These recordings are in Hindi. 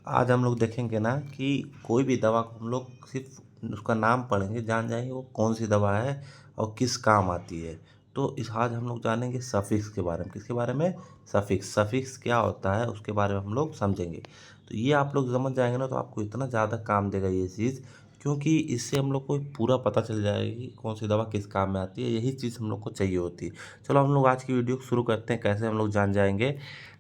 आज हम लोग देखेंगे ना कि कोई भी दवा को हम लोग सिर्फ उसका नाम पढ़ेंगे जान जाएंगे वो कौन सी दवा है और किस काम आती है। तो इस आज हम लोग जानेंगे सफिक्स के बारे में। किसके बारे में? सफिक्स। सफिक्स क्या होता है उसके बारे में हम लोग समझेंगे। तो ये आप लोग समझ जाएंगे ना तो आपको इतना ज़्यादा काम देगा ये चीज़, क्योंकि इससे हम लोग को पूरा पता चल जाएगा कि कौन सी दवा किस काम में आती है। यही चीज़ हम लोग को चाहिए होती है। चलो हम लोग आज की वीडियो शुरू करते हैं, कैसे हम लोग जान जाएंगे।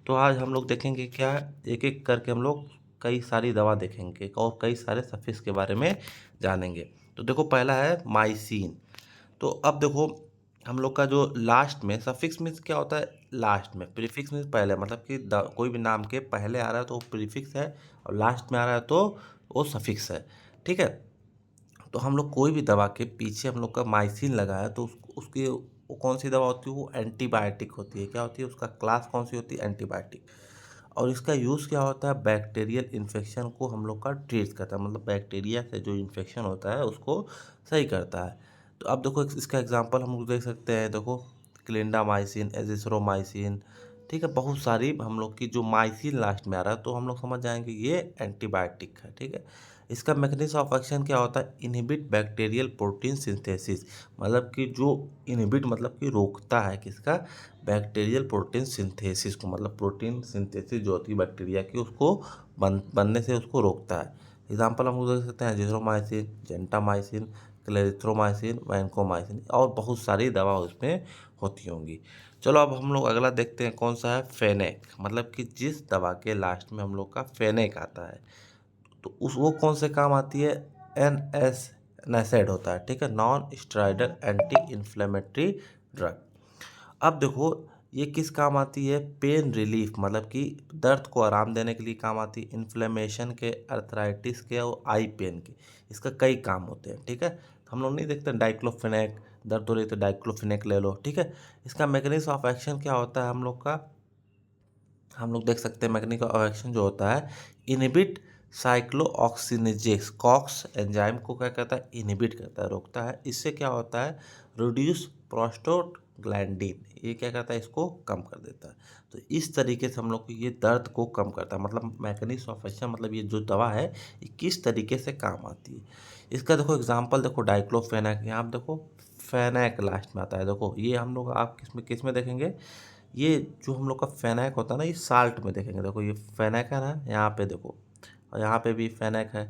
तो आज हम लोग देखेंगे क्या, एक एक करके हम लोग कई सारी दवा देखेंगे और कई सारे सफिक्स के बारे में जानेंगे। तो देखो पहला है माइसिन। तो अब देखो हम लोग का जो लास्ट में सफिक्स मीन्स क्या होता है, लास्ट में। प्रीफिक्स मीन्स पहले, मतलब कि कोई भी नाम के पहले आ रहा है तो वो प्रीफिक्स है और लास्ट में आ रहा है तो वो सफिक्स है। ठीक है। तो हम लोग कोई भी दवा के पीछे हम लोग का माइसिन लगा है तो उसकी वो कौन सी दवा होती है, वो एंटीबायोटिक होती है। क्या होती है उसका क्लास, कौन सी होती है? एंटीबायोटिक। और इसका यूज़ क्या होता है? बैक्टीरियल इन्फेक्शन को हम लोग का ट्रीट करता है, मतलब बैक्टीरिया से जो इन्फेक्शन होता है उसको सही करता है। तो अब देखो इसका एग्जांपल हम लोग देख सकते हैं। देखो क्लिंडामाइसिन, एजिथ्रोमाइसिन, ठीक है, बहुत सारी हम लोग की जो माइसिन लास्ट में आ रहा है तो हम लोग समझ जाएंगे ये एंटीबायोटिक है। ठीक है। इसका मैकेनिज्म ऑफ एक्शन क्या होता है? इनहिबिट बैक्टीरियल प्रोटीन सिंथेसिस, मतलब कि जो इनहिबिट मतलब कि रोकता है किसका? बैक्टीरियल प्रोटीन सिंथेसिस को, मतलब प्रोटीन सिंथेसिस जो होती है बैक्टीरिया की उसको बनने से उसको रोकता है। एग्जाम्पल हम लोग देख सकते हैं एजिथ्रोमाइसिन, जेंटामाइसिन, क्लेरिथ्रोमाइसिन, वैंकोमाइसिन और बहुत सारी दवा उसमें होती होंगी। चलो अब हम लोग अगला देखते हैं कौन सा है, फेनेक। मतलब कि जिस दवा के लास्ट में हम लोग का फेनेक आता है तो उस वो कौन से काम आती है? एन एस नैसेड होता है। ठीक है, non steroidal anti inflammatory drug. अब देखो ये किस काम आती है? पेन रिलीफ, मतलब कि दर्द को आराम देने के लिए काम आती है। इन्फ्लेमेशन के, अर्थराइटिस के और आई पेन के, इसका कई काम होते हैं। ठीक है। तो हम लोग नहीं देखते डाइक्लोफेनेक, दर्द हो रही तो डाइक्लोफेनेक ले लो। ठीक है। इसका मैकेनिज्म ऑफ एक्शन क्या होता है हम लोग का? हम लोग देख सकते हैं मैकेनिज्म ऑफ एक्शन जो होता है, इनहिबिट साइक्लोऑक्सिनेजेस, कॉक्स एंजाइम को क्या करता है? इनहिबिट करता है, रोकता है। इससे क्या होता है? रिड्यूस प्रोस्टाग्लैंडिन, ये क्या करता है? इसको कम कर देता है। तो इस तरीके से हम लोग को ये दर्द को कम करता है। मतलब मैकेनिज्म ऑफ एक्शन, मतलब ये जो दवा है ये किस तरीके से काम आती है। इसका देखो एग्जाम्पल देखो, डाइक्लोफेनाक, यहाँ आप देखो फेनैक लास्ट में आता है। देखो ये हम लोग आप किस में देखेंगे? ये जो हम लोग का फेनैक होता है ना, ये साल्ट में देखेंगे। देखो ये फेनैक है ना, यहाँ पे देखो, और यहाँ पे भी फेनैक है।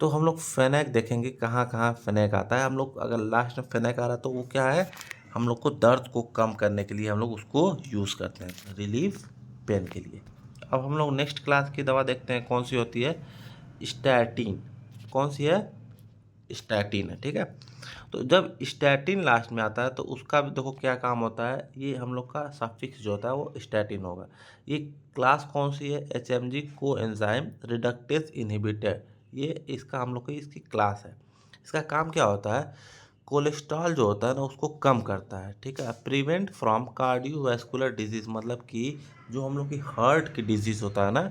तो हम लोग फेनैक देखेंगे कहाँ कहाँ फेनैक आता है। हम लोग अगर लास्ट में फेनैक आ रहा है तो वो क्या है? हम लोग को दर्द को कम करने के लिए हम लोग उसको यूज़ करते हैं, रिलीफ पेन के लिए। अब हम लोग नेक्स्ट क्लास की दवा देखते हैं कौन सी होती है, स्टैटिन। कौन सी है? स्टैटिन है। ठीक है। तो जब स्टैटिन लास्ट में आता है तो उसका भी देखो क्या काम होता है। ये हम लोग का सफिक्स जो होता है वो स्टैटिन होगा। ये क्लास कौन सी है? HMG को एंजाइम रिडक्टेज इनहिबिटर, ये इसका हम लोग की इसकी क्लास है। इसका काम क्या होता है? कोलेस्ट्रॉल जो होता है ना उसको कम करता है। ठीक है। प्रिवेंट फ्रॉम कार्डियोवैस्कुलर डिजीज, मतलब कि जो हम लोग की हार्ट की डिजीज होता है ना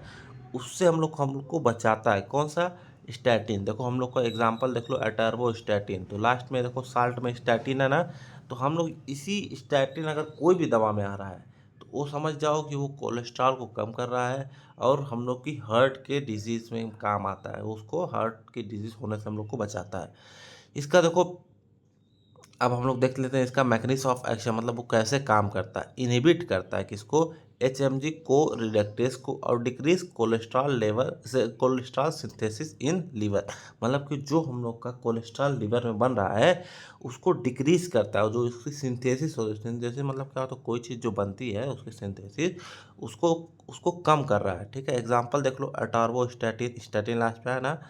उससे हम लोग को बचाता है। कौन सा? स्टैटिन। देखो हम लोग का एग्जांपल देख लो, एटर्बो स्टैटिन। तो लास्ट में देखो साल्ट में स्टैटिन है ना, तो हम लोग इसी स्टैटिन अगर कोई भी दवा में आ रहा है तो वो समझ जाओ कि वो कोलेस्ट्रॉल को कम कर रहा है और हम लोग की हार्ट के डिजीज़ में काम आता है, उसको हार्ट की डिजीज़ होने से हम लोग को बचाता है। इसका देखो अब हम लोग देख लेते हैं इसका मैकेनिज्म ऑफ एक्शन, मतलब वो कैसे काम करता है। इनहिबिट करता है किसको? HMG को रिडक्टेज को, और डिक्रीज कोलेस्ट्रॉल लेवल से कोलेस्ट्रॉल सिंथेसिस इन लीवर, मतलब कि जो हम लोग का कोलेस्ट्रॉल लीवर में बन रहा है उसको डिक्रीज करता है। और जो उसकी सिंथेसिस हो, सिंथेसिस मतलब क्या होता है? कोई चीज़ जो बनती है उसकी सिंथेसिस, उसको उसको कम कर रहा है। ठीक है। एग्जाम्पल देख लो, अटार्बोस्टैटिन, स्टैटिन लास्ट पे है ना।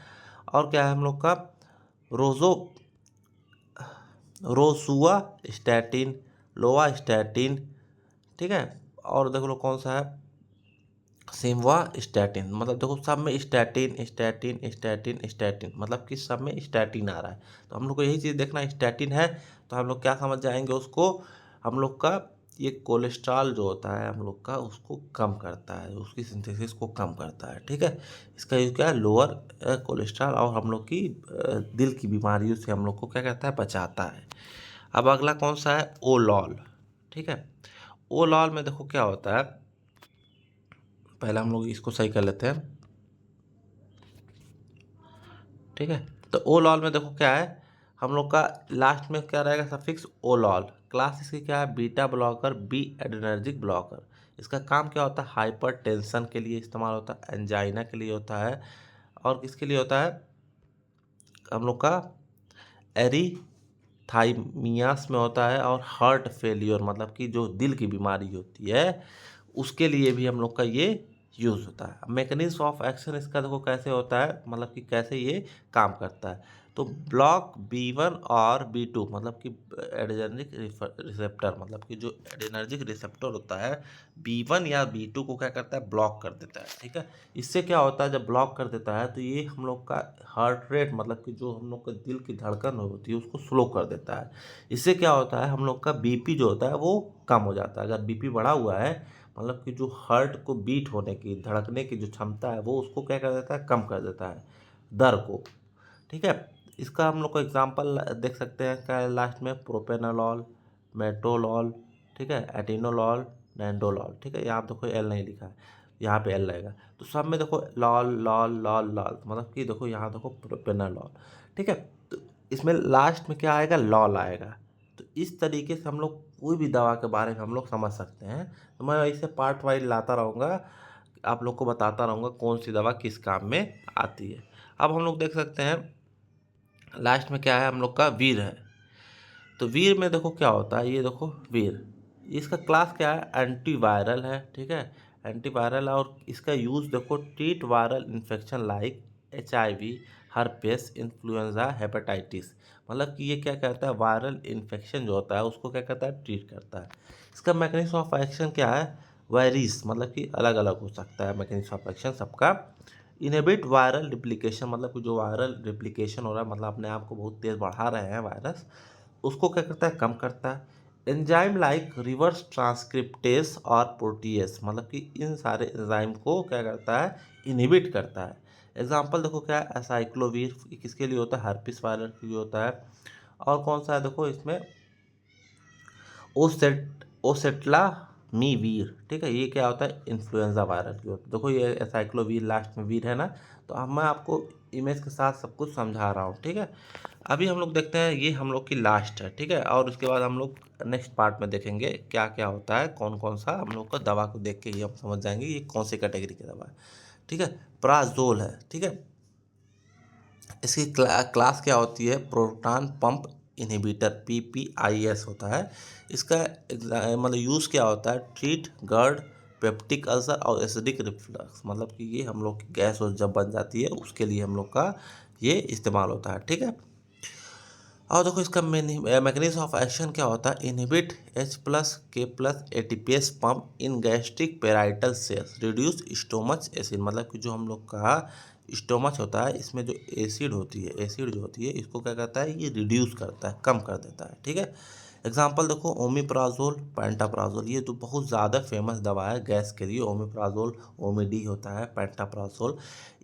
और क्या है हम लोग का? रोजो रोसुआ स्टैटिन, लोवा स्टैटिन। ठीक है। और देख लो कौन सा है, सिम्वा स्टैटिन। मतलब देखो सब में स्टैटिन स्टैटिन स्टैटिन स्टैटिन, मतलब कि सब में स्टैटिन आ रहा है। तो हम लोग को यही चीज़ देखना, स्टैटिन है तो हम लोग क्या समझ जाएंगे उसको, हम लोग का ये कोलेस्ट्रॉल जो होता है हम लोग का उसको कम करता है, उसकी सिंथेसिस को कम करता है। ठीक है। इसका यूज क्या है? लोअर कोलेस्ट्रॉल और हम लोग की दिल की बीमारियों से हम लोग को क्या करता है? बचाता है। अब अगला कौन सा है? ओलॉल। ठीक है। ओलॉल में देखो क्या होता है, पहले हम लोग इसको सही कर लेते हैं। ठीक है। तो ओलॉल में देखो क्या है, हम लोग का लास्ट में क्या रहेगा सफिक्स ओलॉल। क्लास इसकी क्या है, beta blocker, B adrenergic blocker. इसका काम क्या होता है, हाइपर टेंशन के लिए इस्तेमाल होता है, एंजाइना के लिए होता है, और किसके लिए होता है, हम लोग का एरिथाइमियास में होता है, और हार्ट फेलियर मतलब कि जो दिल की बीमारी होती है उसके लिए भी हम लोग का ये यूज़ होता है। मैकेनिज्म ऑफ एक्शन इसका देखो कैसे होता है, मतलब कि कैसे ये काम करता है। तो ब्लॉक B1 और B2 मतलब कि एड्रेनर्जिक रिसेप्टर, मतलब कि जो एड्रेनर्जिक रिसेप्टर होता है B1 या B2 को क्या करता है, ब्लॉक कर देता है। ठीक है, इससे क्या होता है, जब ब्लॉक कर देता है तो ये हम लोग का हार्ट रेट मतलब कि जो हम लोग का दिल की धड़कन होती है उसको स्लो कर देता है। इससे क्या होता है, हम लोग का BP जो होता है वो कम हो जाता है। अगर BP बढ़ा हुआ है मतलब कि जो हार्ट को बीट होने की, धड़कने की जो क्षमता है वो उसको क्या कर देता है, कम कर देता है दर को। ठीक है, इसका हम लोग को एग्जांपल देख सकते हैं क्या है लास्ट में, प्रोपेनोलॉल, मेट्रोलॉल, ठीक है, एटिनोलॉल, नैंडोलॉल। ठीक है, यहाँ देखो एल नहीं लिखा है, यहाँ पे एल रहेगा। तो सब में देखो लॉल लॉल लॉल लॉल, मतलब कि देखो यहाँ देखो प्रोपेनोलॉल। ठीक है, तो इसमें लास्ट में क्या आएगा, लॉल आएगा। तो इस तरीके से हम लोग कोई भी दवा के बारे में हम लोग समझ सकते हैं। तो मैं ऐसे पार्ट वाइज लाता रहूँगा, आप लोग को बताता रहूँगा कौन सी दवा किस काम में आती है। अब हम लोग देख सकते हैं लास्ट में क्या है, हम लोग का वीर है। तो वीर में देखो क्या होता है, ये देखो वीर, इसका क्लास क्या है, एंटीवायरल है। ठीक है, एंटीवायरल, और इसका यूज़ देखो treat viral infection like HIV, herpes, influenza, hepatitis. मतलब कि ये क्या करता है, वायरल इन्फेक्शन जो होता है उसको क्या करता है, ट्रीट करता है। इसका मैकेनिज्म ऑफ एक्शन क्या है, वायरिस, मतलब कि अलग अलग हो सकता है मैकेनिज्म ऑफ एक्शन सबका। इनहिबिट वायरल रिप्लिकेशन, मतलब कि जो वायरल रिप्लिकेशन हो रहा है, मतलब अपने आप को बहुत तेज़ बढ़ा रहे हैं वायरस, उसको क्या करता है, कम करता है। एंजाइम लाइक रिवर्स ट्रांसक्रिप्टेस और प्रोटीएस, मतलब कि इन सारे एंजाइम को क्या करता है, इनहिबिट करता है। एग्जांपल देखो क्या है, एसाइक्लोवीर किसके लिए होता है, हर्पिस वायरस के लिए होता है। और कौन सा है देखो इसमें, ओसेटलामीवीर। ठीक है, ये क्या होता है, इन्फ्लुएंजा वायरस की होता है। देखो ये एसाइक्लोवीर लास्ट में वीर है ना, तो अब मैं आपको इमेज के साथ सब कुछ समझा रहा हूँ। ठीक है, अभी हम लोग देखते हैं, ये हम लोग की लास्ट है। ठीक है, और उसके बाद हम लोग नेक्स्ट पार्ट में देखेंगे क्या क्या होता है, कौन कौन सा, हम लोग को दवा को देख के ही हम समझ जाएंगे ये कौन सी कैटेगरी की दवा है। ठीक है, प्राजोल है। ठीक है, इसकी क्लास क्या होती है, प्रोटॉन पंप इनहिबिटर, PPIS होता है। इसका मतलब यूज़ क्या होता है, ट्रीट गर्ड, पेप्टिक अल्सर और एसिडिक रिफ्लक्स, मतलब कि ये हम लोग की गैस और जब बन जाती है उसके लिए हम लोग का ये इस्तेमाल होता है। ठीक है, और देखो इसका मैकेनिज्म ऑफ एक्शन क्या होता है, inhibit H+K+ ATPase pump in gastric parietal cells, reduce stomach acid, मतलब कि जो हम लोग का स्टोमच होता है इसमें जो एसिड होती है, एसिड जो होती है इसको क्या करता है, ये रिड्यूस करता है, कम कर देता है। ठीक है, एग्जाम्पल देखो ओमिप्राजोल, पेंटाप्राजोल, ये तो बहुत ज़्यादा फेमस दवा है गैस के लिए। ओमिप्राजोल, ओमिडी होता है, पेंटाप्राजोल,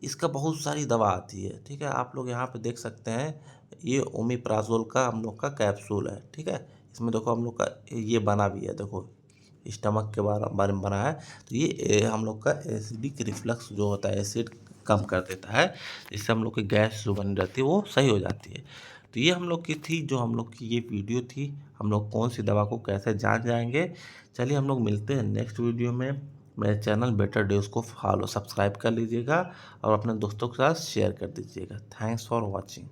इसका बहुत सारी दवा आती है। ठीक है, आप लोग यहाँ पे देख सकते हैं, ये ओमिप्राजोल का हम लोग का कैप्सूल है। ठीक है, इसमें देखो हम लोग का ये बना भी है, देखो स्टमक के बारे में बना है। तो ये हम लोग का एसिडिक रिफ्लक्स जो होता है, एसिड कम कर देता है, इससे हम लोग की गैस जो बनी रहती है वो सही हो जाती है। तो ये हम लोग की थी, जो हम लोग की ये वीडियो थी, हम लोग कौन सी दवा को कैसे जान जाएंगे। चलिए हम लोग मिलते हैं नेक्स्ट वीडियो में। मेरे चैनल बेटर डेज को फॉलो सब्सक्राइब कर लीजिएगा और अपने दोस्तों के साथ शेयर कर दीजिएगा। Thanks for watching.